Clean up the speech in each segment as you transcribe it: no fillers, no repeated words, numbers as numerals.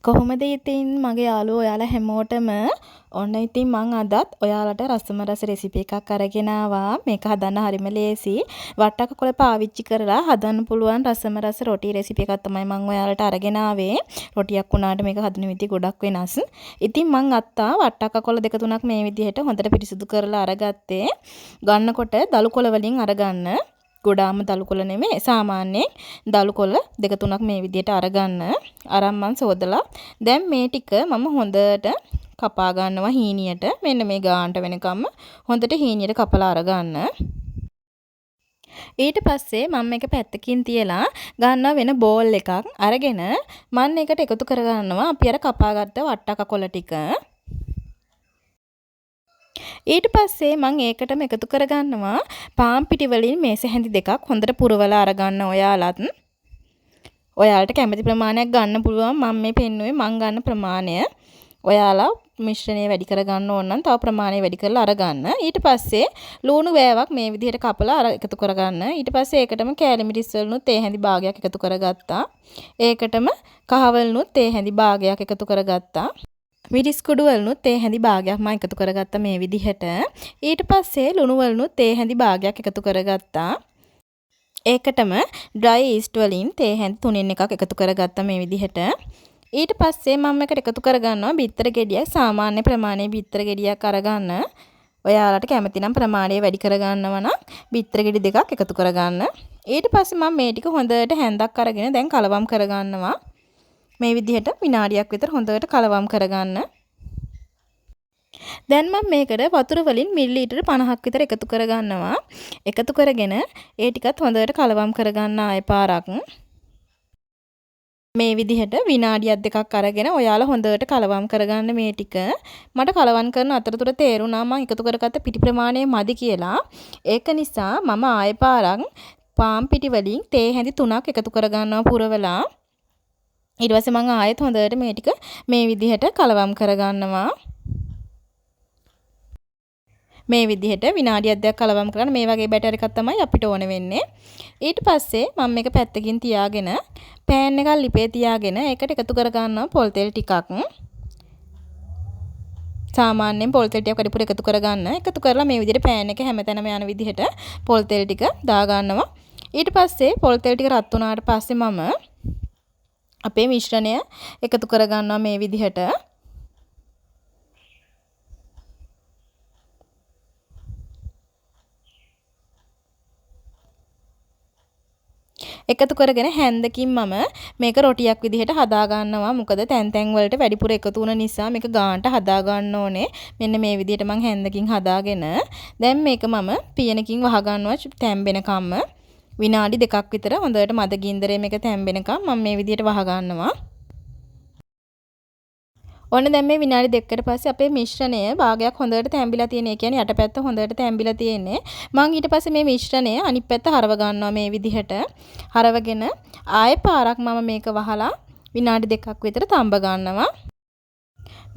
කොහොමද ඉතින් මගේ යාළුවෝ ඔයාලා හැමෝටම ඔන්න ඉතින් මං අදත් ඔයාලට රසම රස රෙසිපි එකක් අරගෙන ආවා. මේක හදන්න හරිම ලේසි. වට්ටක්ක කොළ පාවිච්චි කරලා හදන්න පුළුවන් රසම රස රොටි රෙසිපි එකක් තමයි මං ඔයාලට අරගෙන ආවේ. රොටියක් වුණාට මේක හදන විදිහ ගොඩක් වෙනස්. ඉතින් මං අත්තා වට්ටක්ක කොළ දෙක තුනක් මේ විදිහට හොඳට පිරිසිදු කරලා අරගත්තේ. ගන්නකොට දළු කොළ වලින් අරගන්න. ගොඩාම දළු කොළ නෙමෙයි සාමාන්‍යයෙන් දළු කොළ දෙක තුනක් මේ විදිහට අරගන්න. අරන් මං සෝදලා දැන් මේ ටික මම හොඳට කපා ගන්නවා හීනියට. මෙන්න මේ ගානට වෙනකම්ම හොඳට හීනියට කපලා අරගන්න. ඊට පස්සේ මම මේක පැත්තකින් තියලා ගන්නවා වෙන බෝල් එකක් අරගෙන මම ඒකට එකතු කරගන්නවා අපි අර කපාගත්ත වට්ටක්ක කොළ ටික. ඊට පස්සේ මම ඒකටම එකතු කරගන්නවා පාන් පිටි වලින් මේස හැඳි දෙකක් හොඳට පුරවලා අරගන්න ඔයාලත්. ඔයාලට කැමති ප්‍රමාණයක් ගන්න පුළුවන්. මම මේ පෙන්නුවේ මං ගන්න ප්‍රමාණය. ඔයාලා මිශ්‍රණය වැඩි කරගන්න ඕන නම් තව ප්‍රමාණය වැඩි කරලා අරගන්න. ඊට පස්සේ ලුණු වෑවක් මේ විදිහට කපලා එකතු කරගන්න. ඊට පස්සේ ඒකටම කෑලි මිරිස් වලුත් තේ හැඳි භාගයක් එකතු කරගත්තා. ඒකටම කහ වලුත් තේ හැඳි භාගයක් එකතු කරගත්තා. මිරිස් කුඩු වලුත් තේ හැඳි භාගයක් මම එකතු කරගත්තා මේ විදිහට. ඊට පස්සේ ලුණු වලුත් තේ හැඳි භාගයක් එකතු කරගත්තා. ඒකටම dry yeast වලින් තේ හැඳි 3න් එකක් එකතු කරගත්තා මේ විදිහට. ඊට පස්සේ මම එකට එකතු කරගන්නවා බිත්තර ගෙඩියක්. සාමාන්‍ය ප්‍රමාණයේ බිත්තර ගෙඩියක් අරගන්න. ඔයාලට කැමති නම් ප්‍රමාණය වැඩි කරගන්නවා නම් බිත්තර ගෙඩි දෙකක් එකතු කරගන්න. ඊට පස්සේ මම මේ ටික හොඳට හැන්දක් අරගෙන දැන් කලවම් කරගන්නවා. මේ විදිහට විනාඩියක් විතර හොඳට කලවම් කරගන්න. දැන් මම මේකට වතුර වලින් මිලිලීටර 50ක් විතර එකතු කරගන්නවා. එකතු කරගෙන ඒ ටිකත් හොඳට කලවම් කරගන්න ආයෙ පාරක්. මේ විදිහට විනාඩියක් දෙකක් අරගෙන ඔයාලා හොඳට කලවම් කරගන්න මේ ටික. මට කලවම් කරන අතරතුර තේරුණා මම එකතු කරගත්ත පිටි ප්‍රමාණය මදි කියලා. ඒක නිසා මම ආයෙ පාරක් පාන් පිටි වලින් තේ හැඳි 3ක් එකතු කරගන්නවා පුරවලා. ඊට පස්සේ මම ආයෙත් හොඳට මේ ටික මේ විදිහට කලවම් කරගන්නවා. මේ විදිහට විනාඩියක් දෙකක් කලවම් කරන මේ වගේ බැටර් එකක් තමයි අපිට ඕන වෙන්නේ. ඊට පස්සේ මම මේක පැත්තකින් තියාගෙන පෑන් එකක් ලිපේ තියාගෙන ඒකට එකතු කරගන්නවා පොල් තෙල් ටිකක්. සාමාන්‍යයෙන් පොල් තෙල් ටික වැඩිපුර එකතු කරගන්න. එකතු කරලා මේ විදිහට පෑන් එක හැමතැනම යන විදිහට පොල් තෙල් ටික දා ගන්නවා. ඊට පස්සේ පොල් තෙල් ටික රත් වුණාට පස්සේ මම අපේ මිශ්‍රණය එකතු කරගන්නවා මේ විදිහට. එකතු කරගෙන හැන්දකින් මම මේක රොටියක් විදිහට හදා ගන්නවා. මොකද තැන් තැන් වලට වැඩිපුර එකතු වුණ නිසා මේක ගානට හදා ගන්න ඕනේ. මෙන්න මේ විදිහට මම හැන්දකින් හදාගෙන දැන් මේක මම පියනකින් වහ ගන්නවා තැම්බෙනකම්ම. විනාඩි දෙකක් විතර හොඳට මද ගින්දරේ මේක තැම්බෙනකම් මම මේ විදිහට වහ ගන්නවා. ඔන්න දැන් මේ විනාඩි දෙකකට පස්සේ අපේ මිශ්‍රණය භාගයක් හොඳට තැම්බිලා තියෙන. ඒ කියන්නේ යටපැත්ත හොඳට තැම්බිලා තියෙන්නේ. මම ඊට පස්සේ මේ මිශ්‍රණය අනිත් පැත්ත හරව ගන්නවා මේ විදිහට. හරවගෙන ආයෙ පාරක් මම මේක වහලා විනාඩි දෙකක් විතර තඹ ගන්නවා.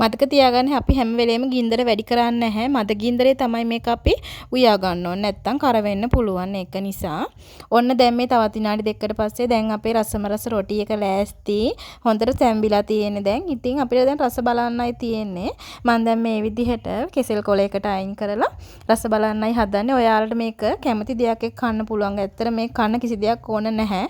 මතක තියාගන්න අපි හැම වෙලේම ගින්දර වැඩි කරන්නේ නැහැ. මද ගින්දරේ තමයි මේක අපි උයා ගන්න ඕනේ. නැත්තම් කර වෙන්න පුළුවන්. ඒක නිසා ඔන්න දැන් මේ තවත් විනාඩි දෙකකට පස්සේ දැන් අපේ රසම රස රොටි එක ලෑස්ති. හොඳට තැම්බිලා තියෙන්නේ දැන්. ඉතින් අපිට දැන් රස බලන්නයි තියෙන්නේ. මම දැන් මේ විදිහට කෙසෙල් කොලයකට අයින් කරලා රස බලන්නයි හදන්නේ. ඔයාලට මේක කැමති දෙයක් එක්ක කන්න පුළුවන්. ඇත්තට මේ කන්න කිසි දෙයක් ඕන නැහැ.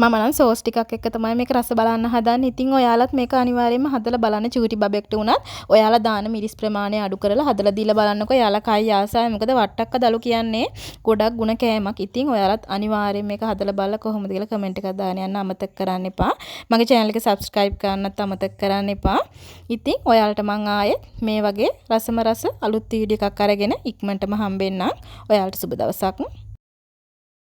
මම නම් සෝස් ටිකක් එක්ක තමයි මේක රස බලන්න හදන්නේ. ඉතින් ඔයාලත් මේක අනිවාර්යයෙන්ම හදලා බලන්න. චූටි බබෙක්ට උනත් ඔයාලා දාන මිරිස් ප්‍රමාණය අඩු කරලා හදලා දීලා බලන්නකෝ. ඔයාලා කයි ආසයි. මොකද වට්ටක්ක දළු කියන්නේ ගොඩක් ಗುಣ කෑමක්. ඉතින් ඔයාලත් අනිවාර්යයෙන් මේක හදලා බලලා කොහොමද කියලා කමෙන්ට් එකක් දාන්න යන්න අමතක කරන්න එපා. මගේ channel එක subscribe කරන්නත් අමතක කරන්න එපා. ඉතින් ඔයාලට මං ආයෙත් මේ වගේ රසම රස අලුත් වීඩියෝ එකක් අරගෙන ඉක්මනටම හම්බෙන්නම්. ඔයාලට සුබ දවසක්.